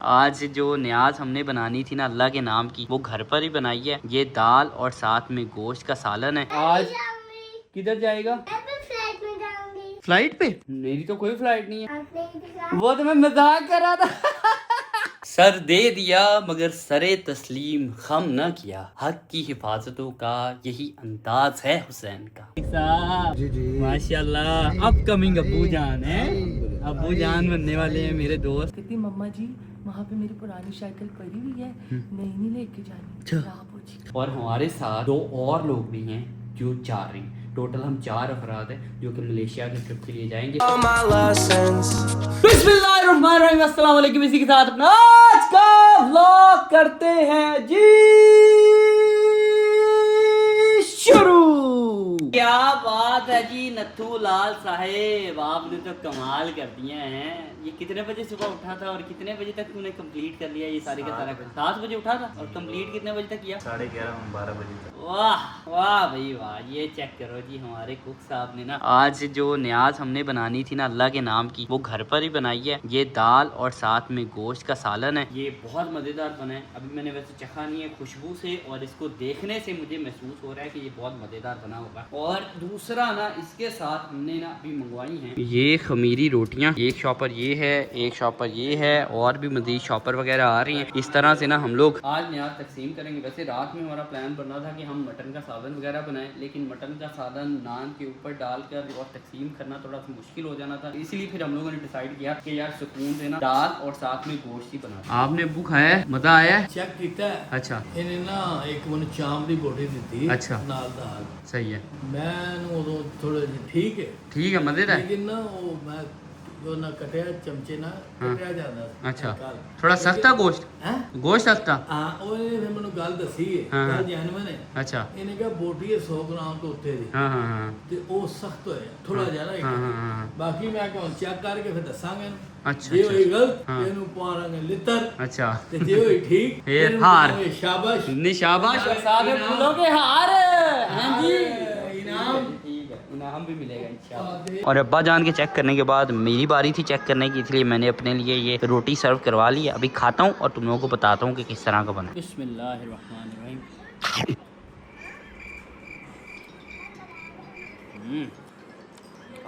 आज जो न्याज हमने बनानी थी ना अल्लाह के नाम की, वो घर पर ही बनाई है। ये दाल और साथ में गोश्त का सालन है। आज किधर जाएगा? फ्लाइट में जाऊंगी। फ्लाइट पे? मेरी तो कोई फ्लाइट नहीं है। वो तो मैं मजाक कर रहा था। सर दे दिया मगर सरे तस्लीम खम न किया। हक की हिफाजतों का यही अंदाज है हुसैन का। जी जी माशाल्लाह अपकमिंग अब्बू जान है। अब्बू जान बनने वाले हैं मेरे दोस्त। कहती मम्मा जी वहाँ पे मेरी पुरानी साइकिल पड़ी हुई है, नहीं लेके जानी। अच्छा। और हमारे साथ दो और लोग भी हैं जो जा रहे हैं। टोटल हम 4 अफराद हैं जो कि मलेशिया की ट्रिप के लिए जाएंगे। बिस्मिल्लाहिर्रहमानिर्रहीम, अस्सलाम वालेकुम। इसी के साथ अपना आज का व्लॉग करते हैं जी शुरू। क्या बात है जी नथू लाल साहेब, आपने तो कमाल कर दिए हैं। ये कितने बजे सुबह उठा था और कितने बजे तक तूने कंप्लीट कर लिया ये सारे का सारा? 7 बजे उठा था और कंप्लीट कितने बजे तक किया? 11:30-12 बजे तक। वाह वाह भाई वाह। ये चेक करो जी, हमारे कुक साहब ने ना आज जो न्याज हमने बनानी थी ना अल्लाह के नाम की, वो घर पर ही बनाई है। ये दाल और साथ में गोश्त का सालन है। ये बहुत मज़ेदार बना है। अभी मैंने वैसे चखा नहीं है, खुशबू से और इसको देखने से मुझे महसूस हो रहा है कि ये बहुत मज़ेदार बना होगा। और दूसरा ना इसके साथ हमने ना अभी मंगवाई हैं ये खमीरी रोटियाँ। एक शॉपर ये है, एक शॉपर ये है और भी मज़ीद शॉपर वगैरह आ रही हैं। इस तरह से ना हम लोग आज न्याज तकसीम करेंगे। वैसे रात में हमारा प्लान बना था कि हम मटन का सालन वगैरह बनाएं, लेकिन मटन का सालन नान के ऊपर डालकर और तकसीम करना थोड़ा सा मुश्किल हो जाना था। इसलिए फिर हम लोगों ने डिसाइड किया कि यार सुकून से ना दाल और साथ में गोश्त ही बना। आपने अब्बू खाया है? मजा आया है? चेक किया। अच्छा ਇਹਨੇ ਨਾ ਇੱਕ ਮੈਨੂੰ ਚਾਂਪ ਦੀ ਬੋਟੀ ਦਿੱਤੀ अच्छा ਨਾਲ ਦਾਲ। सही है, ਮੈਂ ਉਦੋਂ ਥੋੜਾ ਜਿਹਾ ਠੀਕ ਹੈ ठीक है, मजेदार। ਲੇਕਿन ਨਾ ਉਹ ਮੈਂ ਜੋ ਨਾ ਕਟਿਆ ਚਮਚੇ ਨਾਲ ਕਟਿਆ ਜਾਂਦਾ ਸੀ। अच्छा थोड़ा सख्ता गोश्त, ਹੈ गोश्त सख्ता। ਹਾਂ ਉਹਨੇ ਫਿਰ ਮੈਨੂੰ ਗੱਲ ਦੱਸੀ ਹੈ ਹਾਂ। ਗੱਲ ਜਾਨਵਨ ਹੈ। अच्छा ਇਹਨੇ ਕਿਹਾ ਬੋਟੀ ਹੈ 100 ਗ੍ਰਾਮ ਤੋਂ ਉੱਤੇ ਦੀ हाँ हाँ हाँ ਤੇ ਉਹ ਸਖਤ ਹੋਇਆ ਥੋੜਾ ਜਿਹਾ ਨਾ हाँ हाँ ਇੱਕ। हाँ ਬਾਕੀ ਮੈਂ ਕਿਹਾ ਚੈੱਕ ਕਰਕੇ ਫਿਰ ਦੱਸਾਂਗੇ ਇਹਨੂੰ। अच्छा ਜੇ ਹੋਈ अच्छा ਗਲਤ ਹਾਂ। ਇਹਨੂੰ ਪਾਵਾਂਗੇ ਲਿੱਤਰ अच्छा ਤੇ ਜੇ ਹੋਈ ਠੀਕ ਇਹ ਇਹਨੂੰ ਹਾਰ। ਕਹਾਂਗੇ शाबाश। निशाबाश और साथ में फूलों के हार। हाँ जी, इनाम। ठीक है, इनाम भी मिलेगा इंशाल्लाह। और अब्बा जान के चेक करने के बाद मेरी बारी थी चेक करने की, इसलिए मैंने अपने लिए ये रोटी सर्व करवा ली है। अभी खाता हूँ और तुम लोगों को बताता हूँ कि किस तरह का बना। बिस्मिल्लाहिर्रहमानिर्रहीम।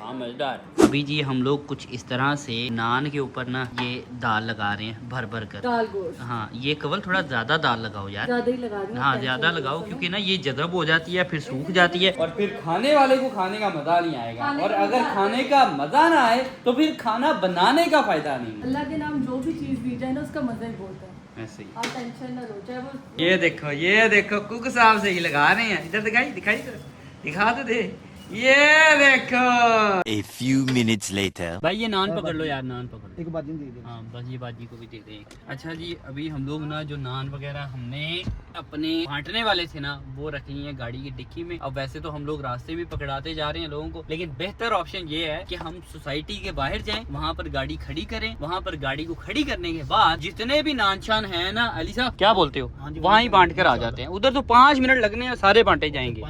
हाँ मजेदार। अभी जी हम लोग कुछ इस तरह से नान के ऊपर ना ये दाल लगा रहे हैं भर भर कर। दाल गोश्त हाँ ये कवल थोड़ा ज्यादा दाल लगाओ यार। ज्यादा ही लगा रही हूँ। हाँ ज्यादा लगाओ क्योंकि ना ये जज़ब हो जाती है, फिर सूख जाती है और फिर खाने वाले को खाने का मजा नहीं आएगा। और अगर खाने का मजा ना आए तो फिर खाना बनाने का फायदा नहीं। अल्लाह के नाम जो भी चीज दी जाए ना उसका मजा ही बहुत है। ऐसे ही। आप टेंशन ना लो, चाहे वो ये देखो कुक साहब से ही लगा रहे हैं। इधर दिखाई दिखाई तो दिखा तो दे। ये देखो। A few minutes later. भाई ये नान पकड़ लो यार, नान पकड़ लो। एक बाजी दे दे। हाँ बस ये बाजी को भी दे दें। अच्छा जी अभी हम लोग ना जो नान वगैरह हमने अपने बांटने वाले थे ना वो रखी है गाड़ी की डिक्की में। अब वैसे तो हम लोग रास्ते भी पकड़ाते जा रहे हैं लोगों को, लेकिन बेहतर ऑप्शन ये है कि हम सोसाइटी के बाहर जाएं, वहाँ पर गाड़ी खड़ी करें। वहाँ पर गाड़ी को खड़ी करने के बाद जितने भी नान शान है ना, अली साहब क्या बोलते हो, वहाँ ही बांट कर आ जाते हैं। उधर तो 5 मिनट लगने हैं, सारे बांटे जाएंगे।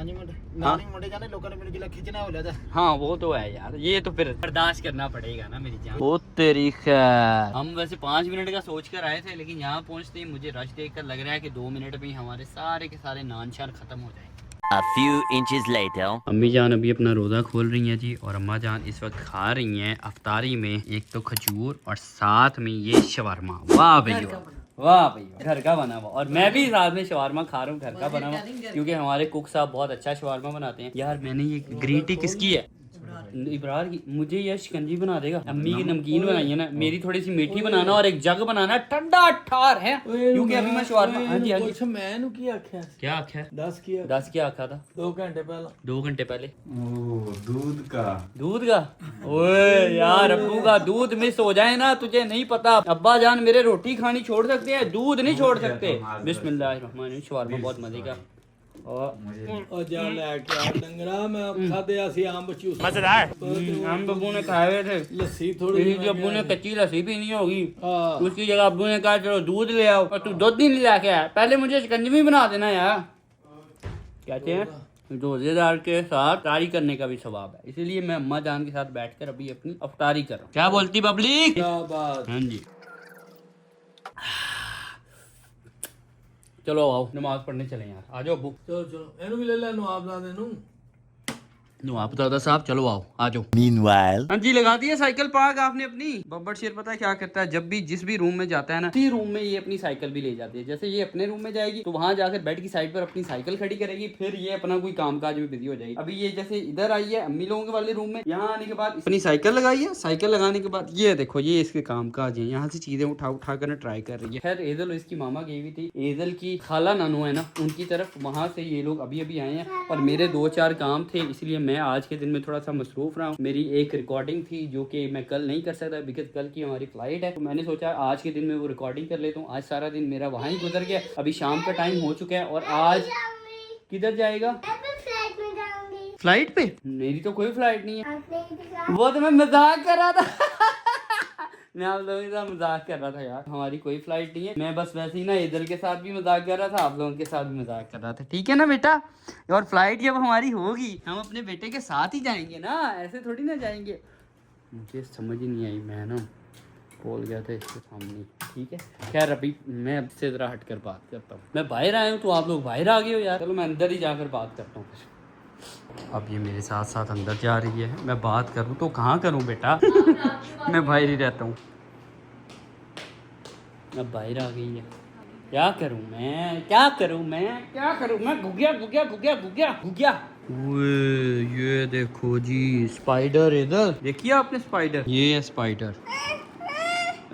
हाँ वो तो है यार, ये तो फिर बर्दाश्त करना पड़ेगा ना मेरी जान। वो तेरी खैर। हम वैसे 5 मिनट का सोच कर आए थे, लेकिन यहाँ पहुँचते ही मुझे रश देख कर लग रहा है कि 2 मिनट में ही हमारे सारे के सारे नान शान खत्म हो जाएंगे। A few inches later. अम्मी जान अभी अपना रोज़ा खोल रही हैं जी, और अम्मा जान इस वक्त खा रही हैं अफ्तारी में एक तो खजूर और साथ में ये शवारमा। वाह भैया वाह भैया, घर का बना हुआ। और मैं भी साथ में शवारमा खा रहा हूँ घर का बना हुआ, क्योंकि हमारे कुक साहब बहुत अच्छा शवारमा बनाते हैं। यार मैंने ये ग्रीन टी किसकी है? इब्रार की। मुझे ये शिकंजी बना देगा। अम्मी की नमकीन बनाई है ना, मेरी थोड़ी सी मीठी बनाना और एक जग बनाना ठंडा ठार है, क्योंकि अभी मैं शवारमा। हाँ जी हाँ जी। अच्छा मैं ਇਹਨੂੰ ਕੀ ਆਖਿਆ? क्या आख्या? 10 किया 10 क्या आखा था? 2 घंटे पहला। 2 घंटे पहले दूध का दूध का। ओए यार अब्बू का दूध मिस हो जाए ना तुझे नहीं पता। अब्बा जान मेरे रोटी खानी छोड़ सकते हैं, दूध नहीं छोड़ सकते। बिस्मिल्लाहिर्रहमानिर्रहीम। शवारमा बहुत मजे का। और जा ले के आ डंगरा मैं खाते आसी आम बचूस। मजेदार। हम अब्बू ने खाए हुए थे लस्सी थोड़ी जो अब्बू ने कच्ची लस्सी पीनी होगी, हाँ। उसकी जगह अब्बू ने कहा चलो दूध ले आओ, और तू दूध नहीं लेके आया। पहले मुझे शिकंजी बना देना यार। कहते हैं रोजेदार के साथ अफ्तारी करने का भी सवाब है, इसीलिए मैं अम्मा जान के साथ बैठकर अभी अपनी अफ्तारी कर रहा हूँ। क्या बोलती पब्लिक? क्या बात। हाँ जी चलो आओ नमाज पढ़ने चले यार, आ जाओ अब्बू। चलो चलो एनू भी ले ले नवाबजादे नू। नवाब दादा साहब चलो आओ, आ जाओ। Meanwhile, हाँ जी, लगा दिया साइकिल पार्क आपने अपनी। बब्बर शेर पता है क्या करता है, जब भी जिस भी रूम में जाता है ना, उसी रूम में ये अपनी साइकिल भी ले जाती है। जैसे ये अपने रूम में जाएगी तो वहां जाकर बेड की साइड पर अपनी साइकिल खड़ी करेगी, फिर ये अपना कोई काम काज में बिजी हो जाएगी। अभी ये जैसे इधर आई है अम्मी लोगों के वाले रूम में, यहाँ आने के बाद अपनी साइकिल लगाई है। साइकिल लगाने के बाद ये देखो ये इसके काम काज है, यहाँ से चीजें उठा उठा कर ट्राई कर रही है। खैर एजल इसकी मामा गई हुई थी, एजल की खाला नानू है ना उनकी तरफ, वहां से ये लोग अभी अभी आए हैं। और मेरे 2-4 काम थे, इसलिए मैं आज के दिन में थोड़ा सा मसरूफ रहा हूँ। मेरी एक रिकॉर्डिंग थी जो कि मैं कल नहीं कर सकता बिकॉज कल की हमारी फ्लाइट है, तो मैंने सोचा आज के दिन में वो रिकॉर्डिंग कर लेता हूँ। आज सारा दिन मेरा वहाँ ही गुजर गया। अभी शाम का टाइम हो चुका है और आज किधर जाएगा? फ्लाइट में जाऊंगी। फ्लाइट पे? मेरी तो कोई फ्लाइट नहीं है। आपने दिखा वो तो मैं मजाक कर रहा था मैं आप लोगों के साथ मजाक कर रहा था यार, हमारी कोई फ्लाइट नहीं है। मैं बस वैसे ही ना इधर के साथ भी मजाक कर रहा था, आप लोगों के साथ भी मजाक कर रहा था, ठीक है ना बेटा। और फ्लाइट जब हमारी होगी हम अपने बेटे के साथ ही जाएंगे ना, ऐसे थोड़ी ना जाएंगे। मुझे समझ ही नहीं आई, मैं ना बोल गया था इसके सामने, ठीक है। खैर अभी मैं अब से ज़रा हट कर बात करता हूँ। मैं बाहर आया हूँ तो आप लोग बाहर आ गए हो यार, चलो मैं अंदर ही जाकर बात करता हूँ। अब ये मेरे साथ साथ अंदर जा रही है, मैं बात करूँ तो कहाँ करूँ बेटा मैं बाहर ही रहता हूँ। अब बाहर आ गई है, क्या करूँ मैं, क्या करूँ मैं, क्या करूँ मैं? घुगिया घुगिया घुगिया घुगिया घुगिया। ये देखो जी स्पाइडर, इधर देखिए आपने स्पाइडर, ये है स्पाइडर।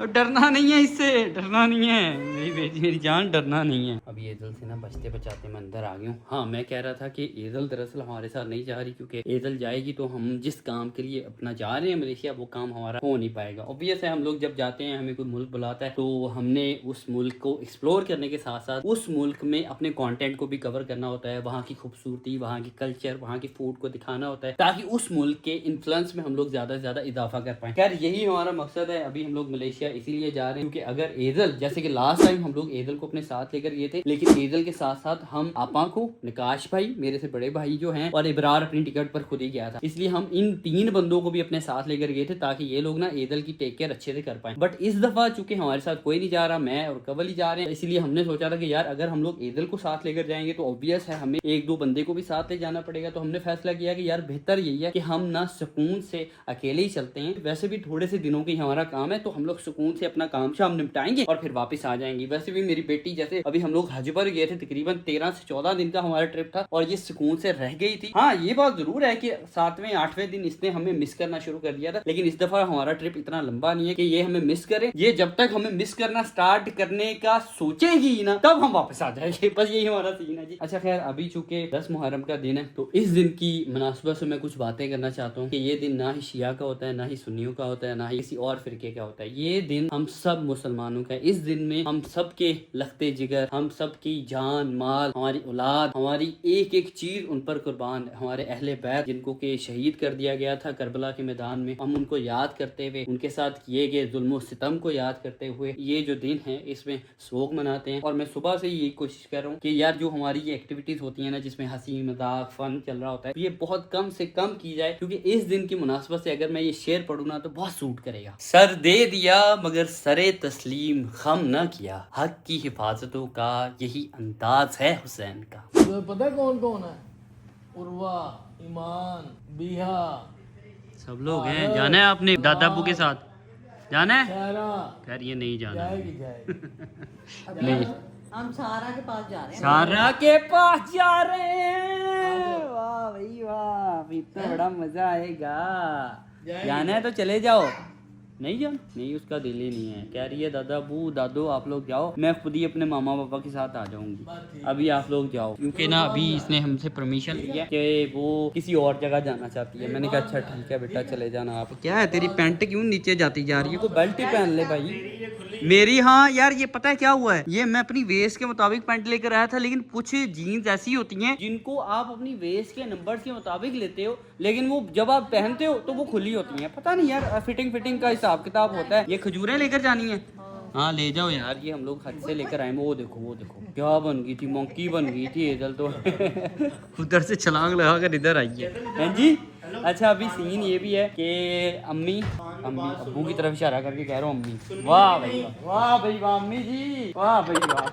डरना नहीं है इससे, डरना नहीं है मेरी बेटी, मेरी जान, डरना नहीं है। अभी एजल से ना बचते बचाते मैं अंदर आ गया हूँ। हाँ मैं कह रहा था कि एजल दरअसल हमारे साथ नहीं जा रही, क्योंकि एजल जाएगी तो हम जिस काम के लिए अपना जा रहे हैं मलेशिया, वो काम हमारा हो नहीं पाएगा। ऑब्वियस है, हम लोग जब जाते हैं हमें कोई मुल्क बुलाता है तो हमने उस मुल्क को एक्सप्लोर करने के साथ साथ उस मुल्क में अपने कॉन्टेंट को भी कवर करना होता है, वहाँ की खूबसूरती, वहाँ की कल्चर, वहाँ की फूड को दिखाना होता है, ताकि उस मुल्क के इन्फ्लुएंस में हम लोग ज्यादा से ज्यादा इजाफा कर पाए। खैर यही हमारा मकसद है। अभी हम लोग मलेशिया इसीलिए जा रहे हैं क्योंकि अगर एजल, जैसे कि लास्ट टाइम हम लोग एजल को अपने साथ लेकर गए थे, लेकिन एजल के साथ साथ हम आपा को, निकाश भाई मेरे से बड़े भाई जो हैं, और इब्रार अपनी टिकट पर खुद ही गया था, इसलिए हम इन 3 बंदों को भी अपने साथ लेकर गए थे ताकि ये लोग ना एजल की टेक केयर अच्छे से कर पाए। बट इस दफा चूंकि हमारे साथ कोई नहीं जा रहा, मैं और कवल ही जा रहे हैं, इसलिए हमने सोचा था कि यार अगर हम लोग एजल को साथ लेकर जाएंगे तो ऑब्वियस है हमें 1-2 बंदे को भी साथ ले जाना पड़ेगा। तो हमने फैसला किया कि यार बेहतर यही है कि हम ना सुकून से अकेले ही चलते हैं। वैसे भी थोड़े से दिनों की हमारा काम है, तो हम लोग सुकून से अपना काम शाम निपटाएंगे और फिर वापस आ जाएंगे। वैसे भी मेरी बेटी, जैसे अभी हम लोग हज पर गए थे, तकरीबन 13 से 14 दिन का हमारा ट्रिप था और ये सुकून से रह गई थी। हाँ ये बात जरूर है कि 7वें 8वें दिन इसने हमें मिस करना शुरू कर दिया था, लेकिन इस दफा हमारा ट्रिप इतना लंबा नहीं है कि ये हमें मिस करे। ये जब तक हमें मिस करना स्टार्ट करने का सोचेगी ना, तब हम वापस आ जाएंगे। बस यही हमारा सीन है जी। अच्छा खैर अभी चूंकि 10 मुहर्रम का दिन है, तो इस दिन की मुनासबत से मैं कुछ बातें करना चाहता हूँ कि ये दिन ना ही शिया का होता है, ना ही सुन्नियों का होता है, ना ही किसी और फिरके का होता है। ये दिन हम सब मुसलमानों का है। इस दिन में हम सब के लखते जिगर, हम सब की जान माल, हमारी औलाद, हमारी एक एक चीज उन पर कुर्बान, हमारे अहले बैत जिनको के शहीद कर दिया गया था करबला के मैदान में, हम उनको याद करते हुए, उनके साथ किए गए जुल्म सितम को याद करते हुए ये जो दिन है इसमें शोक मनाते हैं। और मैं सुबह से यही कोशिश कर रहा हूँ कि यार जो हमारी ये एक्टिविटीज होती है ना, जिसमें हंसी मजाक फन चल रहा होता है, ये बहुत कम से कम की जाए, क्योंकि इस दिन की मुनासबत से अगर मैं ये शेर पढ़ूँ ना तो बहुत सूट करेगा। सर दे दिया मगर सरे तस्लीम खम न किया, हक की हिफाजतों का यही अंदाज है हुसैन का। तुम्हें पता है कौन कौन है? उर्वा, ईमान, बीहा, सब लोग हैं। जाना है आपने दादा अब्बू के साथ? जाना है? सारा खैर ये नहीं जाना है। जाएगी जाएगी। नहीं, हम सारा के पास जा रहे हैं। सारा के पास जा रहे हैं। वाह भाई वाह, इतना बड़ा मजा आएगा। जाना है तो चले जाओ। नहीं जान, नहीं उसका दिल ही नहीं है। कह रही है दादा अबू दादो आप लोग जाओ, मैं खुद ही अपने मामा पापा के साथ आ जाऊंगी, अभी आप लोग जाओ। क्योंकि ना अभी इसने हमसे परमिशन लिया कि वो किसी और जगह जाना चाहती है। मैंने कहा अच्छा ठीक है बेटा चले जाना आप। क्या है तेरी पैंट क्यों नीचे जाती जा रही है? कोई बेल्ट ही पहन ले भाई मेरी। हाँ यार ये पता है क्या हुआ है, ये मैं अपनी वेस्ट के मुताबिक पैंट लेकर आया था, लेकिन कुछ जीन्स ऐसी होती हैं जिनको आप अपनी वेस्ट के नंबर के मुताबिक लेते हो, लेकिन वो जब आप पहनते हो तो वो खुली होती हैं। पता नहीं यार, फिटिंग का हिसाब किताब होता है। ये खजूरें लेकर जानी है। हाँ ले जाओ यार, ये हम लोग हद से लेकर आए। वो देखो क्या बन गई थी, मंकी बन गई थी एजल तो उधर से छलांग लगा कर इधर आई है। हैं जी। अच्छा अभी सीन ये भी है कि अम्मी अम्मी अब्बू की तरफ इशारा करके कह रहा हूँ अम्मी। वाह भाई वाह भाई वाह अम्मी जी वाह भाई वाह।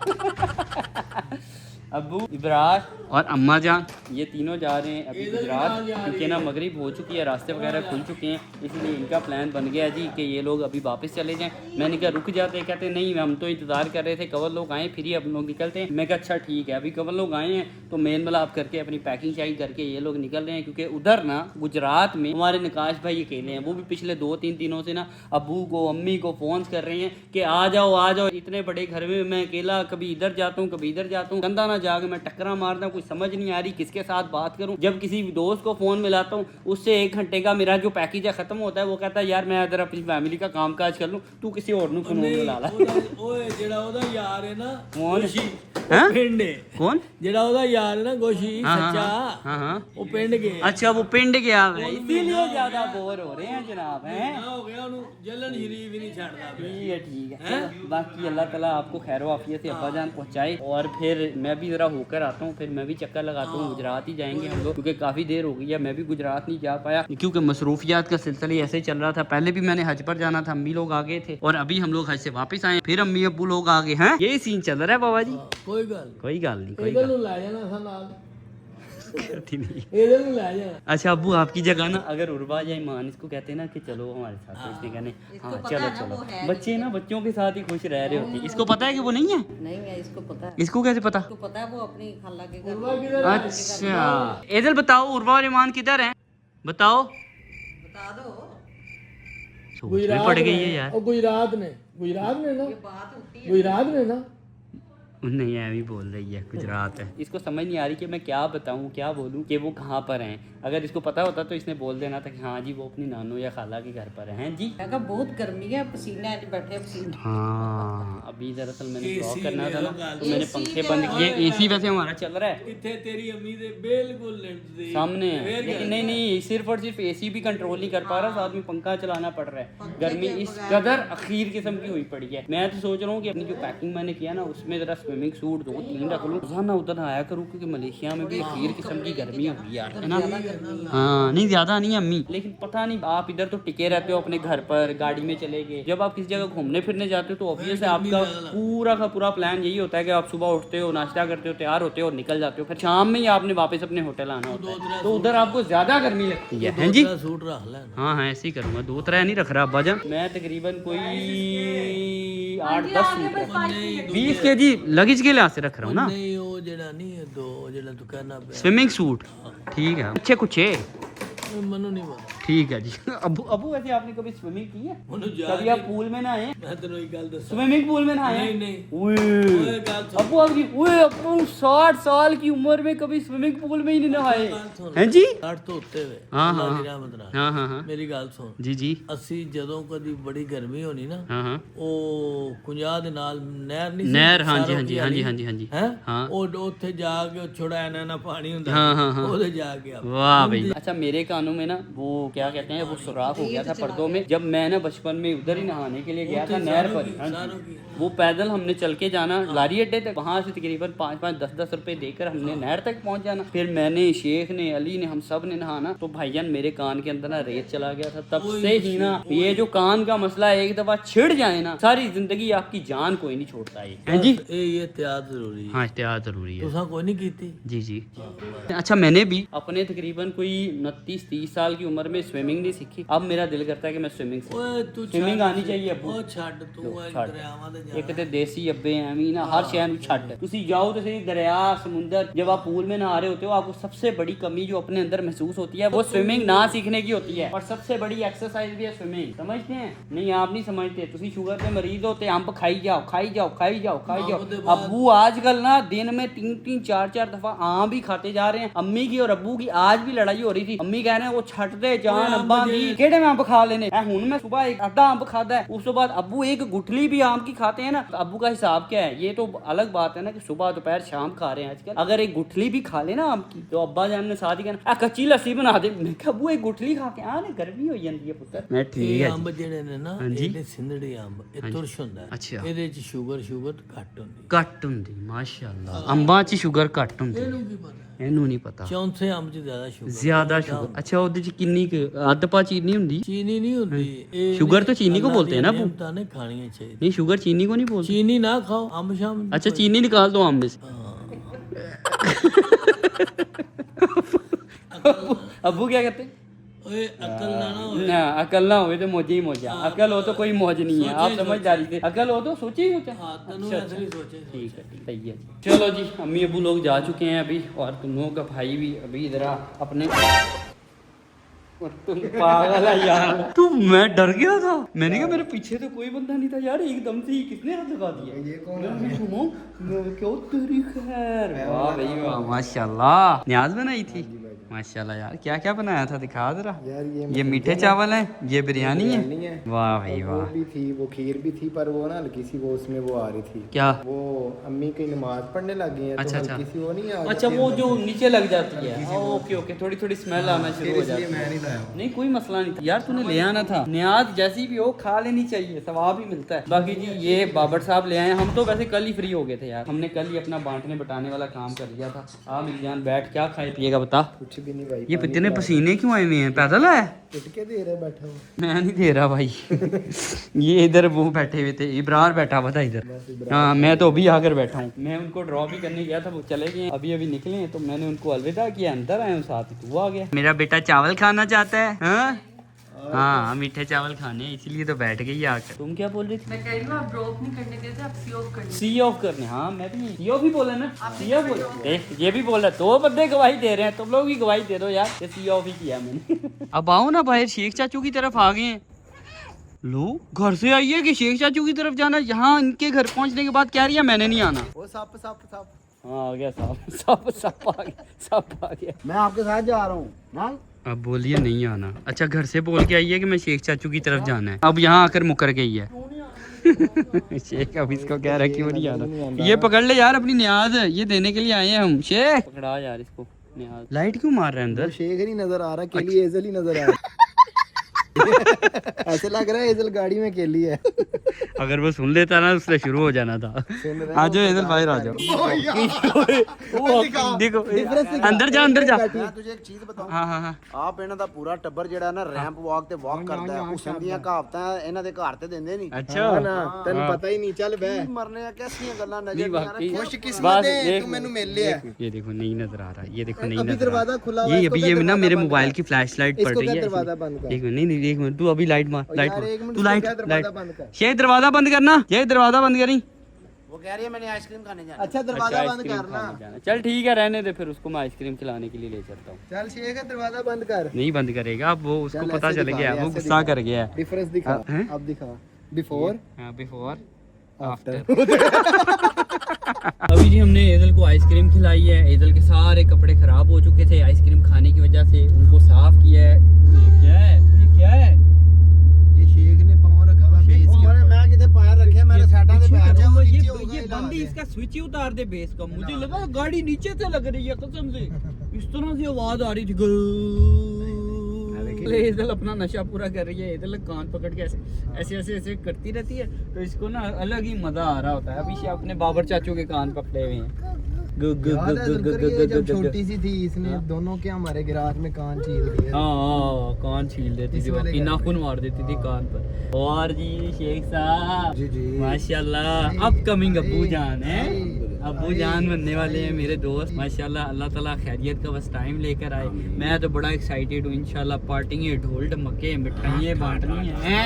अब्बू इब्रार और अम्मा जान ये तीनों जा रहे हैं अभी गुजरात, क्योंकि ना मगरिब हो चुकी है, रास्ते वगैरह खुल चुके हैं, इसलिए इनका प्लान बन गया जी कि ये लोग अभी वापस चले जाएं। मैंने कहा रुक जाते, कहते नहीं हम तो इंतज़ार कर रहे थे कवर लोग आए फिर ही अब लोग निकलते हैं। मैं कहा अच्छा ठीक है, अभी कवर लोग आए हैं तो मेन मिलाप करके अपनी पैकिंग शाइंग करके ये लोग निकल रहे हैं, क्योंकि उधर ना गुजरात में हमारे निकाश भाई अकेले हैं, वो भी पिछले 2-3 दिनों से ना अब्बू को अम्मी को फ़ोन कर रहे हैं कि आ जाओ इतने बड़े घर में मैं अकेला कभी इधर जाता हूँ कभी इधर जाता हूँ, कंधा ना जाके मैं टक्करा मारता हूँ, कुछ समझ नहीं आ रही किसके साथ बात करूँ। जब किसी दोस्त को फ़ोन मिलाता हूँ उससे 1 घंटे का मेरा जो पैकेज है ख़त्म होता है, वो कहता है यार मैं इधर अपनी फैमिली का काम काज कर लूँ, तू किसी और ਨੂੰ फ़ोन मिला ला। ਓਏ ਜਿਹੜਾ ਉਹਦਾ ਯਾਰ ਹੈ ਨਾ ਕੌਣ? ਗੋਸ਼ੀ हैं? ਪਿੰਡ ਹੈ कौन? ਜਿਹੜਾ ਉਹਦਾ ਯਾਰ ਹੈ ਨਾ ਗੋਸ਼ੀ हाँ ਸੱਚਾ हाँ हाँ ਉਹ ਪਿੰਡ ਗਏ अच्छा वो पिंड गया है इसीलिए ज़्यादा बोर हो रहे हैं जनाब हैं। ਨਾ ਹੋ ਗਿਆ ਉਹਨੂੰ जलन शरीफ ही नहीं छाड़ता ठीक है बाकी अल्लाह ताला आपको खैर वाफियत से अब्बा जान पहुँचाए, और फिर मैं भी ज़रा होकर आता हूँ, फिर मैं भी चक्कर लगाता हूँ। गुजरात ही जाएंगे हम लोग, क्योंकि काफ़ी देर हो गई है, मैं भी गुजरात नहीं जा पाया क्योंकि मसरूफियात का सिलसिला ऐसे चल रहा था। पहले भी मैंने हज पर जाना था, अम्मी लोग आ गए थे, और अभी हम लोग हज से वापस आए, फिर अम्मी अब्बू लोग आ गए हैं। यही सीन चल रहा है बाबा जी। ਕੋਈ ਗੱਲ कोई गल नहीं कोई ਇਹਦੇ गल ਨੂੰ ਲੈ ਜਾਣਾ ਸਾਂ ਨਾਲ नहीं। ਇਹਦੇ ਨੂੰ ਲੈ ਜਾਣਾ अच्छा अब्बू आपकी जगह ना अगर उर्वा या ईमान इसको कहते हैं ना कि चलो हमारे साथ, तो इसने कहने हाँ चलो चलो। बच्चे ना बच्चों के साथ ही खुश रह रहे होते हैं। इसको पता है कि वो नहीं है? नहीं है, इसको पता है। इसको कैसे पता? इसको पता है वो अपनी खाला के घर अच्छा एजल बताओ उर्वा और ईमान किधर हैं? बताओ। बता दो। सोच में पड़ गई है यार। ਉਹ ਗੁਜਰਾਤ ਨੇ ਨਾ ये बात होती है। गुजरात में ना नहीं ऐवी बोल रही है गुजरात है। इसको समझ नहीं आ रही कि मैं क्या बताऊं क्या बोलूं कि वो कहाँ पर हैं। अगर इसको पता होता तो इसने बोल देना था कि हाँ जी वो अपनी नानू या खाला के घर पर हैं जी। मैं कहा बहुत गर्मी है, पसीना है, बैठे पसीना। हाँ अभी दरअसल मैंने ब्लॉग करना था ना तो मैंने AC पंखे बंद किए। एसी वैसे हमारा चल रहा है ਕਿੱਥੇ ਤੇਰੀ ਅੰਮੀ ਦੇ ਬਿਲकुल ਦੇ सामने है, लेकिन नहीं सिर्फ और सिर्फ एसी भी कंट्रोल नहीं कर पा रहा, साथ में पंखा चलाना पड़ रहा है। गर्मी इस कदर अखीर किस्म की हुई पड़ी है। मैं तो सोच रहा हूँ कि अपनी जो पैकिंग मैंने किया ना उसमें ज़रा स्विमिंग सूट 2-3 रख लूँ, रोजाना उधर आया करूँ, क्योंकि मलेशिया में भी अखीर किस्म की गर्मी होगी यार, है ना? हाँ नहीं ज़्यादा नहीं अम्मी, लेकिन पता नहीं आप इधर तो टिके रहते हो अपने घर पर, गाड़ी में चले गए। जब आप किसी जगह घूमने फिरने जाते हो तो ऑब्वियस है आपका पूरा का पूरा प्लान यही होता है कि आप सुबह उठते हो, नाश्ता करते हो, तैयार होते हो और निकल जाते हो, फिर शाम में ही आपने वापस अपने होटल आना होता है, तो उधर आपको ज़्यादा गर्मी लगती है। हैं जी? सूट रख ले हाँ हाँ ऐसे ही करूँगा, 2-3 नहीं रख रहा अब्बा जान। मैं तकरीबन कोई 8-10 सूट 20 kg लगेज के लिहाज से रख रहा हूँ ना। नहीं वो जेड़ा नहीं है दो जेड़ा तू कहना पे स्विमिंग सूट ठीक है, अच्छे कुछ है मनु नहीं पता ठीक है जी। अबू अबू वैसे आपने कभी स्विमिंग की है? मनु जा कभी आप पूल में नहाए? मैं तेरे एक गल दस स्विमिंग पूल में नहाए? नहीं नहीं ओए ओए गल सुन अबू आपकी ओए अबू 60 साल की उम्र में कभी स्विमिंग पूल में ही नहीं नहाए हैं जी? 60 ਤੋਂ ਉੱਤੇ ਵੇ हाँ ਅੱਲਾ हाँ ਦੀ ਰਹਿਮਤ ਨਾਲ हाँ हाँ हाँ ਮੇਰੀ ਗੱਲ ਸੁਣ जी जी ਅਸੀਂ ਜਦੋਂ ਕਦੀ ਬੜੀ ਗਰਮੀ ਹੋਣੀ ਨਾ हाँ हाँ ਉਹ 50 ਦੇ ਨਾਲ ਨਹਿਰ ਨਹੀਂ नहर हाँ जी हाँ जी हाँ जी हाँ जी हाँ जी ਹੈ हाँ ਉਹ ਉੱਥੇ ਜਾ ਕੇ ਛੋੜਾ ਨਾ ਪਾਣੀ ਹੁੰਦਾ हाँ हाँ हाँ ਉਹਦੇ ਜਾ ਕੇ ਆ वाह भाई। अच्छा मेरे कानों में ना वो क्या कहते हैं वो सुराख हो गया था पर्दों में, जब मैं ना बचपन में उधर ही नहाने के लिए गया था नहर पर। हाँ जी। वो पैदल हमने चल के जाना लारी अड्डे तक, वहाँ से तकरीबन 5-5 10-10 रुपए देकर हमने नहर तक पहुँच जाना। फिर मैंने शेख ने अली ने हम सब ने नहाना, तो भाईजान मेरे कान के अंदर ना रेत चला गया था। तब से ही ना ये जो कान का मसला एक दफा छिड़ जाए ना सारी जिंदगी आपकी जान कोई नहीं छोड़ता है जी। ਇਹ एहतियात जरूरी है हाँ एहतियात जरूरी है तुसा कोई नहीं कीती जी जी। अच्छा मैंने भी अपने तकरीबन कोई 29-30 साल की उम्र में स्विमिंग नहीं सीखी, अब मेरा दिल करता है कि मैं स्विमिंग सीखूं। ਓਏ ਤੂੰ स्विमिंग आनी चाहिए अब्बू। ਉਹ ਛੱਡ ਤੂੰ ਇਹ ਛੱਡ। ਦਰਿਆਵਾਂ ਦੇ एक तो देसी अब्बे एवं ना हर शहर में छट तुसी जाओ तो सही दरिया समुंदर, जब आप पूल में नहा रहे होते हो आपको सबसे बड़ी कमी जो अपने अंदर महसूस होती है वो स्विमिंग ना सीखने की होती है, और सबसे बड़ी एक्सरसाइज भी है स्विमिंग। समझते हैं? नहीं आप नहीं समझते, तुसी शुगर पे मरीज होते अंब खाई जाओ खाई जाओ खाई जाओ खाई जाओ। अब्बू आजकल ना दिन में 3-3 4-4 दफा आम भी खाते जा रहे हैं। अम्मी की और अब्बू की आज भी लड़ाई हो रही थी, अम्मी कह रहे हैं वो छट दे जान अब्बा दी केड़े में अंब खा लेने हुन मैं सुबह एक आधा अंब खाता है, उस बाद अब्बू एक गुठली भी आम की खाते हैं ना। तो अब्बू का हिसाब क्या है? ये तो अलग बात है ना कि सुबह दोपहर शाम खा रहे हैं आजकल, अगर एक गुठली भी खा ले ना आम की तो अब्बा जान ने साथ ही कहना कच्ची लस्सी बना दे। मैं कहा अब्बू एक गुठली खा के आने गर्मी हो जाती है पुत्र। मैं ठीक ਇਹ है ਅੰਬ ਜਿਹੜੇ ਨੇ ਨਾ ਹਾਂਜੀ। ਇਹਦੇ ਸਿੰਧੜੀ ਅੰਬ ਇਹ ਤੁਰਸ਼ ਹੁੰਦਾ ਹੈ। ਅੱਛਾ। ਇਹਦੇ ਚ ਸ਼ੂਗਰ ਘੱਟ ਹੁੰਦੀ ਘੱਟ ਹੁੰਦੀ ਮਾਸ਼ਾਅੱਲਾ, ਅੰਬਾਂ 'ਚ ਸ਼ੂਗਰ ਘੱਟ ਹੁੰਦੀ। ਇਹਨੂੰ ਕੀ ਪਤਾ ਇਹਨੂੰ ਨਹੀਂ ਪਤਾ ਚੌਂਥੇ ਅੰਬ 'ਚ ਜ਼ਿਆਦਾ ਸ਼ੂਗਰ ਜ਼ਿਆਦਾ ਸ਼ੂਗਰ ਅੱਛਾ ਉਹਦੇ ਚ ਕਿੰਨੀ ਅੱਧ ਪਾ ਚੀਨੀ ਹੁੰਦੀ चीनी नहीं होती ये शुगर तो चीनी को अल्लाह बोलते हैं ना दी वो। नेमतां नहीं खानी चाहिए नहीं शुगर चीनी को नहीं बोलते चीनी ना खाओ अम्ब शाम अच्छा चीनी निकाल दो आम में से अब्बू क्या कहते हैं ओए अकल ना ना होए। ना अकल ना हो तो मौज ही मौजा अकल हो तो कोई मौज नहीं है आप समझदारी से अकल हो तो सोचे ही सोचा हाँ तनु ऐसे ही सोचे ठीक है सही है जी। चलो जी अम्मी अबू लोग जा चुके हैं अभी और तुम लोगों का भाई भी अभी इधर अपने और तुम पागल है यार तुम मैं डर गया था मैंने कहा मेरे पीछे तो कोई बंदा नहीं था यार एकदम से ही किसने हाथ लगा दिया ये कौन क्यों तेरी खैर वाह भाई वाह माशाल्लाह न्याज बनाई थी माशाल्लाह यार क्या क्या बनाया था दिखा जरा यार ये मीठे चावल हैं ये बिरयानी है वाह भाई वो वाह भी थी, वो खीर भी थी, पर वो ना हल्की सी वो उसमें वो आ रही थी क्या वो अम्मी की नमाज पढ़ने लग गई है अच्छा, तो अच्छा। हल्की सी वो नहीं आ अच्छा वो जो नीचे लग जाती है ओके ओके थोड़ी थोड़ी स्मेल आना शुरू हो जाती है मैं नहीं लाया नहीं कोई मसला नहीं था यार तूने ले आना था न्याज जैसी भी हो खा लेनी चाहिए सवाब ही मिलता है बाकी जी ये बाबर साहब ले आए हम तो वैसे कल ही फ्री हो गए थे यार हमने कल ही अपना बांटने बटाने वाला काम कर लिया था आ मेरी जान बैठ क्या खाए पिएगा बता कुछ भी नहीं भाई ये इतने पसीने क्यों आए हुए हैं पैदल है के दे रहे बैठा हूँ मैं नहीं दे रहा भाई ये इधर वो बैठे हुए थे इब्रार बैठा हुआ था इधर हाँ मैं तो अभी आकर बैठा हूँ मैं उनको ड्रॉप ही करने गया था वो चले गए अभी अभी निकले हैं तो मैंने उनको अलविदा किया अंदर आए साथ ही तू आ गया मेरा बेटा चावल खाना चाहता है हाँ हाँ मीठे चावल खाने इसलिए तो बैठ गई आकर तुम क्या बोल रही थी मैं कह रही हूँ आप ड्रॉप नहीं करने गए थे, आप सी ऑफ करने सी ऑफ करने हाँ मैं भी सी ऑफ ही बोला ना सी ऑफ बोला देख ये भी बोला दो बंदे गवाही दे रहे हैं तुम लोग भी गवाही दे दो यार ये सी ऑफ ही किया मैंने अब आओ ना भाई शेख चाचू की तरफ आ गए हैं लो घर से आइए कि शेख चाचू की तरफ जाना यहाँ इनके घर पहुँचने के बाद कह रही है मैंने नहीं आना वो सप सप सप हाँ आ गया सब आ गया मैं आपके साथ जा रहा हूँ ना अब बोलिए नहीं आना अच्छा घर से बोल के आइए कि मैं शेख चाचू की तरफ जाना है अब यहाँ आकर मुकर गई है शेख अब इसको कह रहा है क्यों नहीं आना ये पकड़ ले यार अपनी न्याज ये देने के लिए आए हैं हम शेख पकड़ा यार इसको न्याज लाइट क्यों मार रहे हैं अंदर शेख नहीं नजर आ रहा केली एजल ही नजर आ रहा ऐसे लग रहा है एजल गाड़ी में केली है अगर वो सुन लेता ना उससे शुरू हो जाना था आ जाओ एजल भाई आ जाओ देखो अंदर जा मैं तुझे एक चीज बताऊं हाँ हाँ हाँ ਆਪ ਇਹਨਾਂ ਦਾ ਪੂਰਾ ਟੱਬਰ ਜਿਹੜਾ ਨਾ ਰੈਂਪ ਵਾਕ ਤੇ ਵਾਕ ਕਰਦਾ ਹੈ ਹੁਸਨ ਦੀਆਂ ਕਹਾਵਤਾਂ ਇਹਨਾਂ ਦੇ ਘਰ ਤੇ ਦਿੰਦੇ ਨਹੀਂ अच्छा ਤੈਨੂੰ ਪਤਾ ਹੀ ਨਹੀਂ ਚੱਲ ਬਹਿ ਮਰਨੇ ਆ ਕਿਸੀਆਂ ਗੱਲਾਂ ਨਜ਼ਰ नहीं ਨਹੀਂ ਆ वाकई ਰਹੀਆਂ खुश बस किस्मत है देख तू मैंने मिल लिया ये देखो नहीं नजर आ रहा ये देखो नहीं अभी नजर दरवाजा खुला हुआ ये है, अभी इसको ये क्या ना मेरे दरवाजा मोबाइल बंद की फ्लैश लाइट पड़ इसको रही क्या है दरवाजा बंद कर? एक मिनट नहीं एक मिनट तू अभी लाइट मार और लाइट यार, मार एक मिनट तू इसको लाइट क्या लाइट दरवाजा बंद कर? शेख दरवाजा बंद करना शेख दरवाजा बंद करी वो कह रही है मैंने आइसक्रीम खाने जाना अच्छा दरवाजा बंद आइसक्रीम करना खाने जाना। चल ठीक है रहने दे फिर उसको मैं आइसक्रीम खिलाने के लिए ले चलता हूँ चल शेख है दरवाजा बंद कर नहीं बंद करेगा अब वो उसको चल, पता ऐसे चल दिखा गया दे, वो ऐसे गुस्सा दिखा। कर गया डिफरेंस दिखा हैं? अब दिखा बिफोर बिफोर आफ्टर अभी जी हमने एजल को आइसक्रीम खिलाई है एजल के सारे कपड़े खराब हो चुके थे आइसक्रीम खाने की वजह से उनको साफ किया है ये क्या है ये क्या है ये शेख ने पांव रखा हुआ बेस के ऊपर मैं किथे पैर रखे मेरे साइडा दे पैर अच्छा, वो ये नीचे होगा ये बंद ही इसका स्विच ही उतार दे बेस का मुझे लगा गाड़ी नीचे से लग रही है कसम से इस तरह से आवाज आ रही थी एजल अपना नशा पूरा कर रही है एजल कान पकड़ के ऐसे ऐसे ऐसे करती रहती है तो इसको ना अलग ही मजा आ रहा होता है अभी से अपने बाबर चाचू के कान पकड़े हुए हैं याद है जुल्कर ये जब छोटी सी थी इसने दोनों के हमारे गिराज में कान छील दिए हाँ कान छील देती इस थी वाले बाकी घर नाखून मार देती थी कान पर और जी शेख साहब जी जी माशाल्लाह अपकमिंग अब्बू जान है अब्बू जान बनने वाले हैं मेरे दोस्त माशाल्लाह अल्लाह ताला खैरियत का बस टाइम लेकर आए मैं तो बड़ा एक्साइटेड हूँ इंशाल्लाह पार्टियाँ ढोल ढमके मिठाइयाँ बांटनी है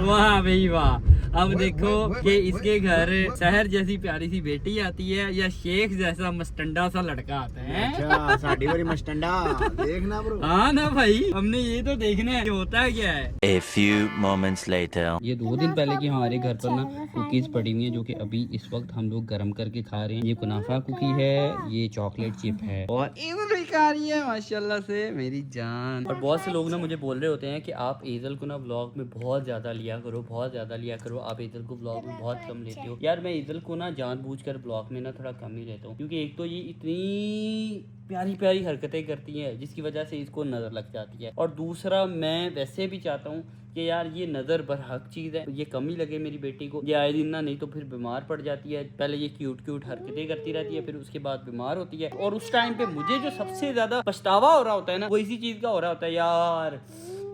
वाह भाई वाह अब देखो कि इसके घर शहर जैसी प्यारी सी बेटी आती है या शेख जैसा मस्टंडा सा लड़का आता है अच्छा साड़ी वाली मस्टंडा देखना ब्रो हाँ ना भाई हमने ये तो देखना है कि होता है क्या है A few moments later. ये 2 दिन पहले की हमारे घर पर ना कुकीज पड़ी हुई है जो कि अभी इस वक्त हम लोग गर्म करके खा रहे हैं ये कुनाफा कुकी है ये चॉकलेट चिप है और ईज़ल खा रही है माशाल्लाह से मेरी जान और बहुत से लोग ना मुझे बोल रहे होते हैं कि आप ईज़ल को ना व्लॉग में बहुत ज़्यादा लिया करो बहुत ज़्यादा लिया करो आप ईज़ल को व्लॉग में बहुत कम लेते हो यार मैं ईज़ल को ना जानबूझकर व्लॉग में ना थोड़ा कम ही लेता हूँ क्योंकि एक तो ये इतनी प्यारी प्यारी हरकतें करती हैं जिसकी वजह से इसको नज़र लग जाती है और दूसरा मैं वैसे भी चाहता हूँ कि यार ये नज़र बरहक चीज़ है, ये कमी लगे मेरी बेटी को, ये आए दिन ना, नहीं तो फिर बीमार पड़ जाती है। पहले ये क्यूट क्यूट हरकतें करती रहती है, फिर उसके बाद बीमार होती है। और उस टाइम पे मुझे जो सबसे ज़्यादा पछतावा हो रहा होता है ना, वो इसी चीज़ का हो रहा होता है।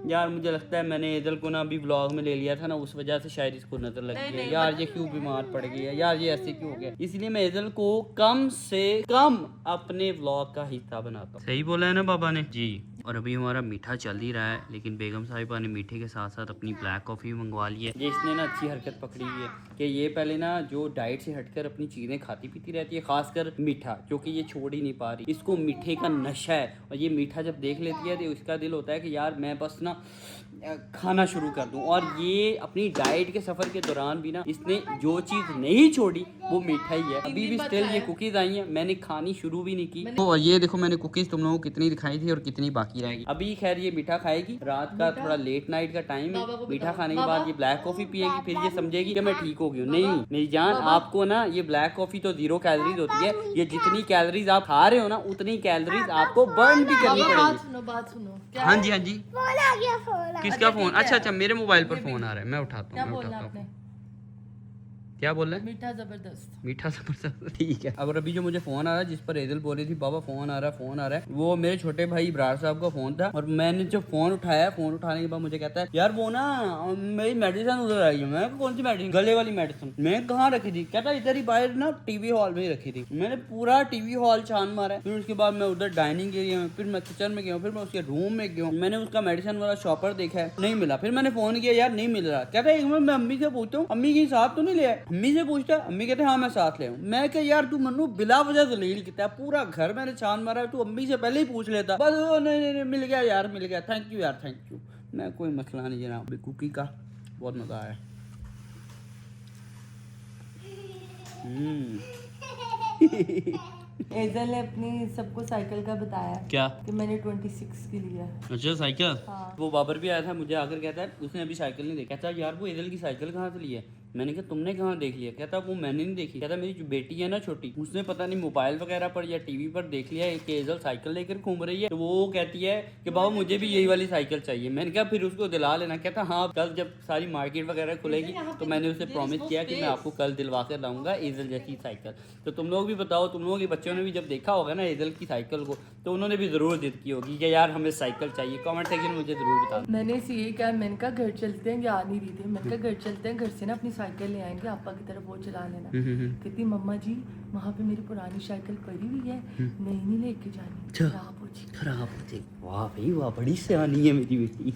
यार मुझे लगता है मैंने एजल को ना अभी व्लॉग में ले लिया था ना, उस वजह से शायद इसको नजर लग गई है। यार ये क्यों बीमार पड़ गई है, यार ये ऐसे क्यों हो गया। इसलिए मैं एजल को कम से कम अपने व्लॉग का हिस्सा बनाता हूँ। सही बोला है ना बाबा ने जी। और अभी हमारा मीठा चल ही रहा है, लेकिन बेगम साहिबा ने मीठे के साथ साथ अपनी ब्लैक कॉफ़ी मंगवा ली है। ये इसने ना अच्छी हरकत पकड़ी हुई है कि ये पहले ना जो डाइट से हटकर अपनी चीज़ें खाती पीती रहती है, खासकर मीठा, क्योंकि ये छोड़ ही नहीं पा रही। इसको मीठे का नशा है, और ये मीठा जब देख लेती है तो इसका दिल होता है कि यार मैं बस ना खाना शुरू कर दूं। और ये अपनी डाइट के सफ़र के दौरान भी ना इसने जो चीज़ नहीं छोड़ी वो मीठा ही है। अभी भी स्टिल ये कुकीज़ आई हैं, मैंने खानी शुरू भी नहीं की। और ये देखो मैंने कुकीज़ तुम लोगों को कितनी दिखाई थी और कितनी बाकी रहेगी। अभी खैर ये मीठा खाएगी, रात का थोड़ा लेट नाइट का टाइम है, मीठा खाने के बाद ये ब्लैक कॉफ़ी पिएगी, फिर ये समझेगी कि मैं ठीक हो गई हूँ। नहीं मेरी जान, आपको ना ये ब्लैक कॉफ़ी तो 0 कैलोरीज होती है, ये जितनी कैलोरीज आप खा रहे हो ना उतनी कैलोरीज आपको बर्न भी करनी पड़ेगी। बात सुनो। हाँ जी हाँ जी। फोन आ गया, फोन। किसका फोन? अच्छा मेरे मोबाइल पर फोन आ रहा है, मैं उठाता क्या हूँ। बोलना आपने? क्या बोल रहे हैं? मीठा जबरदस्त। मीठा जबरदस्त, ठीक है। अब अभी जो मुझे फोन आ रहा है, जिस पर एजल बोल रही थी बाबा फोन आ रहा है, वो मेरे छोटे भाई इब्रार साहब का फोन था। और मैंने जब फोन उठाया, फोन उठाने के बाद मुझे कहता है यार वो ना मेरी मेडिसिन उधर आई है। मैं कौन सी मेडिसिन? गले वाली मेडिसिन। मैं कहाँ रखी थी? कहता इधर ही बाहर ना टीवी हॉल में ही रखी थी। मैंने पूरा टीवी हॉल छान मारा। फिर उसके बाद मैं उधर डाइनिंग एरिया में, फिर मैं किचन में गया, फिर मैं उसके रूम में गया, मैंने उसका मेडिसिन वाला शॉपर देखा है, नहीं मिला। फिर मैंने फोन किया, यार नहीं मिल रहा। कहता है मैं अम्मी से पूछता हूँ, अम्मी के साथ तो नहीं लिया? अम्मी से पूछता है, अम्मी कहते हाँ मैं साथ ले हूँ। मैं क्या यार तू मन्नू बिला वजह जलील किया है, पूरा घर मैंने छान मारा, तू अम्मी से पहले ही पूछ लेता। बस नहीं मिल गया यार, मिल गया, थैंक यू यार, थैंक यू। मैं कोई मसला नहीं जनाब। कुकी का बहुत मजा आया। एजल ने अपनी सबको साइकिल का बताया क्या कि मैंने 26 की लिया। अच्छा साइकिल। हाँ। वो बाबर भी आया था, मुझे आकर कहता है उसने अभी साइकिल नहीं देखा। कहता यार वो एजल की साइकिल कहाँ से ली है? मैंने कहा तुमने कहाँ देख लिया? कहता वो मैंने नहीं देखी। कहता मेरी जो बेटी है ना छोटी, उसने पता नहीं मोबाइल वगैरह पर या टीवी पर देख लिया है कि एजल साइकिल लेकर घूम रही है, तो वो कहती है कि बाबा मुझे भी यही वाली साइकिल चाहिए। मैंने कहा फिर उसको दिला लेना। कहता हाँ कल जब सारी मार्केट वगैरह खुलेगी तो मैंने उसे प्रॉमिस किया कि मैं आपको कल दिलवा कर लाऊंगा एजल जैसी साइकिल। तो तुम लोग भी बताओ, तुम लोगों के बच्चों ने भी जब देखा होगा ना एजल की साइकिल को, तो उन्होंने भी जरूर जिद की होगी कि यार हमें साइकिल चाहिए। कमेंट सेक्शन में मुझे जरूर बता। मैंने इसे ये कहा, मैंने कहा घर चलते हैं, आ नहीं रही थी। मैंने कहा घर चलते हैं, घर से ना अपनी साइकिल ले आएंगे, आपा की तरफ वो चला लेना। कहती मम्मा जी वहाँ पे मेरी पुरानी साइकिल पड़ी हुई है, नहीं लेके जानी, खराब हो जाएगी। खराब हो जाएगी। वाह भाई वाह, बड़ी सियानी है मेरी बेटी।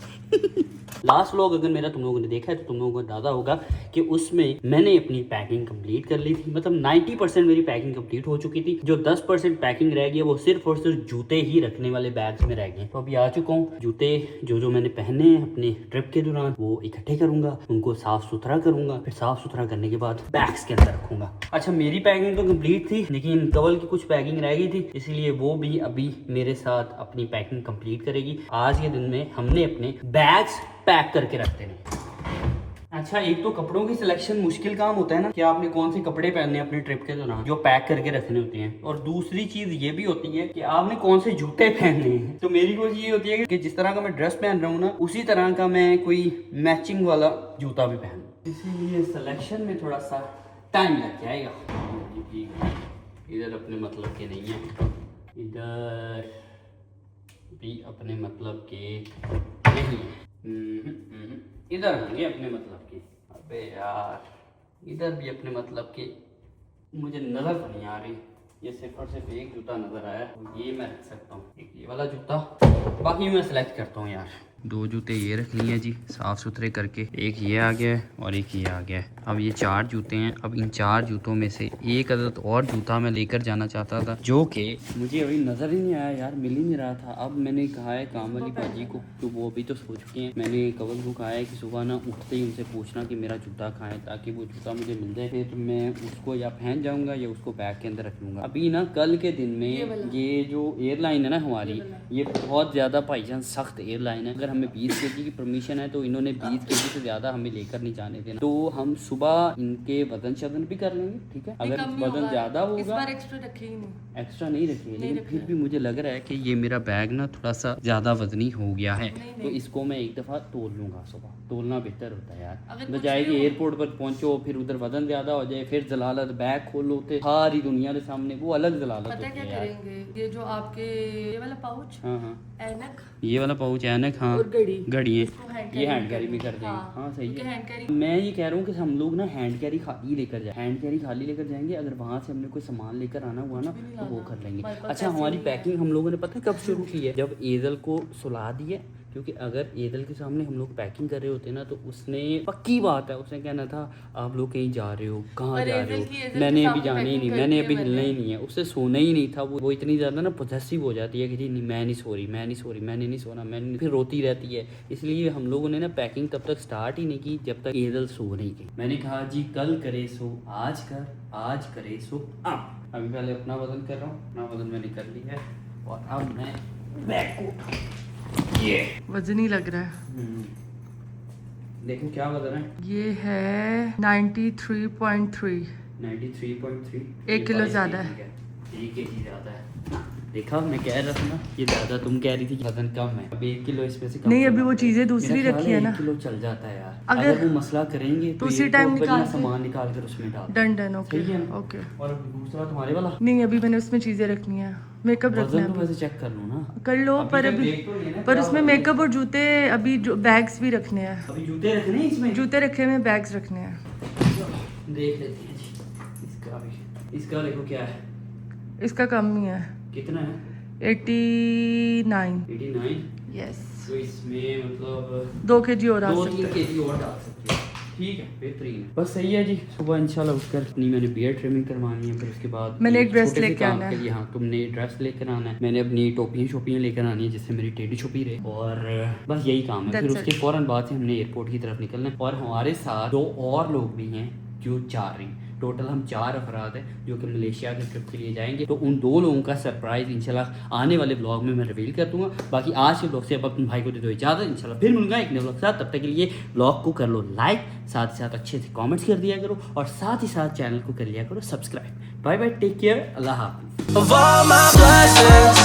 लास्ट व्लॉग अगर मेरा तुम लोगों ने देखा है तो तुम लोगों को अंदाजा होगा कि उसमें मैंने अपनी पैकिंग कंप्लीट कर ली थी। मतलब 90% मेरी पैकिंग कंप्लीट हो चुकी थी। जो 10% पैकिंग रह गई वो सिर्फ और सिर्फ जूते ही रखने वाले बैग्स में रह गए। तो अभी आ चुका हूँ। जूते जो मैंने पहने हैं अपने ट्रिप के दौरान वो इकट्ठे करूंगा, उनको साफ सुथरा करूंगा, फिर साफ सुथरा करने के बाद बैग्स के अंदर रखूंगा। अच्छा मेरी पैकिंग तो कंप्लीट थी, लेकिन कवल की कुछ पैकिंग रह गई थी, इसलिए वो भी अभी मेरे साथ अपनी पैकिंग कंप्लीट करेगी। आज के दिन में हमने अपने बैग्स पैक करके रखते हैं। अच्छा एक तो कपड़ों की सिलेक्शन मुश्किल काम होता है ना कि आपने कौन से कपड़े पहनने हैं अपने ट्रिप के दौरान जो पैक करके रखने होते हैं, और दूसरी चीज ये भी होती है कि आपने कौन से जूते पहनने हैं। तो मेरी कोशिश ये होती है कि जिस तरह का मैं ड्रेस पहन रहा हूँ ना उसी तरह का मैं कोई मैचिंग वाला जूता भी पहनूं, इसीलिए सिलेक्शन में थोड़ा सा टाइम लग जाएगा। इधर अपने मतलब के नहीं है, इधर भी अपने मतलब के नहीं है, इधर होंगे अपने मतलब के। अबे यार इधर भी अपने मतलब के मुझे नज़र तो नहीं आ रही। ये सिर्फ और सिर्फ एक जूता नज़र आया, ये मैं रख सकता हूँ, एक ये वाला जूता, बाकी मैं सेलेक्ट करता हूँ यार। 2 जूते ये रख लिए हैं जी साफ़ सुथरे करके, एक ये आ गया है और एक ये आ गया है। अब ये 4 जूते हैं। अब इन 4 जूतों में से एक अदद और जूता मैं लेकर जाना चाहता था जो कि मुझे अभी नज़र ही नहीं आया यार, मिल ही नहीं रहा था। अब मैंने कहा है काम वाली बाजी को, तो वो अभी तो सो चुके हैं। मैंने कवल को कहा है कि सुबह ना उठते ही उनसे पूछना कि मेरा जूता खाएँ, ताकि वो जूता मुझे मिल जाए, फिर मैं उसको या पहन जाऊँगा या उसको बैग के अंदर रख लूँगा। अभी ना कल के दिन में ये जो एयरलाइन है ना हमारी, ये बहुत ज़्यादा भाईजान सख्त एयरलाइन है। अगर हमें 20 kg की परमिशन है तो इन्होंने 20 kg से ज़्यादा हमें लेकर नहीं जाने देना। तो हम सुबह इनके वजन शदन भी कर लेंगे, ठीक है। अगर वजन ज़्यादा इस होगा, बार एक्स्ट्रा रखे ही नहीं, एक्स्ट्रा नहीं रखिए, लेकिन फिर भी मुझे लग रहा है कि ये मेरा बैग ना थोड़ा सा ज़्यादा वजनी हो गया है, तो इसको मैं एक दफ़ा तोल लूँगा। सुबह तोलना बेहतर होता है यार, बजाय कि एयरपोर्ट पर पहुँचो फिर उधर वजन ज़्यादा हो जाए, फिर जलालत बैग खोलो तो सारी दुनिया के सामने वो अलग जलालत पता है होती क्या है यार। करेंगे, ये जो आपके ये वाला पाउच, हाँ हाँ, ऐनक ये वाला पाउच ऐनक, हाँ और घड़ी है, इसको hand ये carry हैंड कैरी में कर करेंगे। देंगे। हाँ सही क्योंकि है। hand carry- मैं ये कह रहा हूँ कि हम लोग ना हैंड कैरी खाली लेकर जाए, हैंड कैरी खाली लेकर जाएंगे। अगर वहाँ से हमने कोई सामान लेकर आना हुआ ना तो वो कर लेंगे। हमारे पास अच्छा, पैसे हमारी नहीं है। पैकिंग हम लोगों ने पता है कब शुरू की है, जब ईदल को सुला दिए, क्योंकि अगर ईदल के सामने हम लोग पैकिंग कर रहे होते ना तो उसने, पक्की बात है, उसने कहना था आप लोग कहीं जा रहे हो, कहाँ और जा ईदल रहे की- हो, ईदल मैंने के अभी सामने जाना ही packing नहीं, कर मैंने दी है अभी हिलना ही मैंने। नहीं है। उससे सोना ही नहीं था, वो इतनी ज़्यादा ना पोजेसिव हो जाती है कि जी नहीं मैं नहीं सो रही, मैं नहीं सो रही, मैंने नहीं सोना, मैंने, फिर रोती रहती है। इसलिए हम लोगों ने ना पैकिंग तब तक स्टार्ट ही नहीं की जब तक ईदल सो नहीं गई। मैंने कहा जी कल करे सो आज कर, आज करे सो अब। अभी पहले अपना वजन कर रहा हूँ, अपना वजन मैंने कर लिया है और अब मैं बैग को, ये वजनी लग रहा है। देखो क्या वजन है, ये है 93.3। 93.3, 1 किलो ज़्यादा है। 1 kg ज़्यादा है। देखा, मैं कह रहा था ना ये ज़्यादा, तुम कह रही थी कि वजन कम है। अब 1 किलो इसमें से कम नहीं, करना अभी वो पड़ेगा। चीज़ें दूसरी मेरा ख्याल रखी है ना। 1 किलो चल जाता है यार। अगर- अगर वो मसला करेंगे तो तो उसी एक टाइम और बढ़िया निकाल के- सामान निकाल कर उसमें डाल। डन डन, ओके सही है ना? ओके। और दूसरा तुम्हारे वाला नहीं, अभी मैंने उसमें चीज़ें रखनी है, मेकअप रखना वजन है तो अभी। वैसे चेक कर लो ना, कर लो, पर तक अभी देख तो लेना पर क्या उसमें वजन है। मेकअप और जूते, अभी जो बैग्स भी रखने हैं, अभी जूते रखने हैं इसमें, जूते रखे हुए, बैग्स रखने हैं। देख लेते हैं जी। इसका भी, इसका देखो क्या है, इसका कम ही है, कितना है, 89। 89। यस, तो इसमें मतलब 2 kg और आ 2-3 सकते हैं। kg और डाल सकते हैं। ठीक है, बेहतरीन है। बस सही है जी। सुबह इंशाल्लाह उठकर अपनी मैंने बियर्ड ट्रिमिंग करवानी है, फिर उसके बाद मैंने एक ड्रेस छोटे से लेके काम आना है। के लिए, हाँ तुमने ड्रेस लेकर आना है, मैंने अपनी टोपियाँ शोपियाँ लेकर आनी है जिससे मेरी टेढ़ी छुपी रहे, और बस यही काम है। फिर That's उसके फ़ौरन बाद से हमने एयरपोर्ट की तरफ निकलना है, और हमारे साथ 2 और लोग भी हैं जो जा रहे हैं। टोटल हम 4 अफराद हैं जो कि मलेशिया के ट्रिप के लिए जाएंगे। तो उन 2 लोगों का सरप्राइज़ इंशाल्लाह आने वाले ब्लॉग में मैं रिवील कर दूंगा। बाकी आज के ब्लॉग से अब अपने भाई को दे दो इजाज़त, इंशाल्लाह फिर मिलूंगा एक नए ब्लॉग के साथ। तब तक के लिए ब्लॉग को कर लो लाइक, साथ ही साथ अच्छे से कमेंट्स कर दिया करो, और साथ ही साथ चैनल को कर लिया करो subscribe. Bye bye, take care, Allah हाफ़िज़। Of all my blessings